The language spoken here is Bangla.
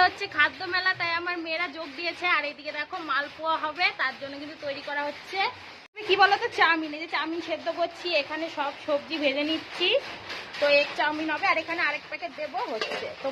হচ্ছে খাদ্য মেলা, তাই আমার মেয়েরা যোগ দিয়েছে। আর এইদিকে দেখো মালপোয়া হবে, তার জন্য কিন্তু তৈরি করা হচ্ছে কি বলতো চাউমিন। এই যে চাউমিন সেদ্ধ করছি, এখানে সব সবজি ভেজে নিচ্ছি। তো এক চাউমিন হবে, আর এখানে আরেক প্যাকেট দেবো হচ্ছে। তো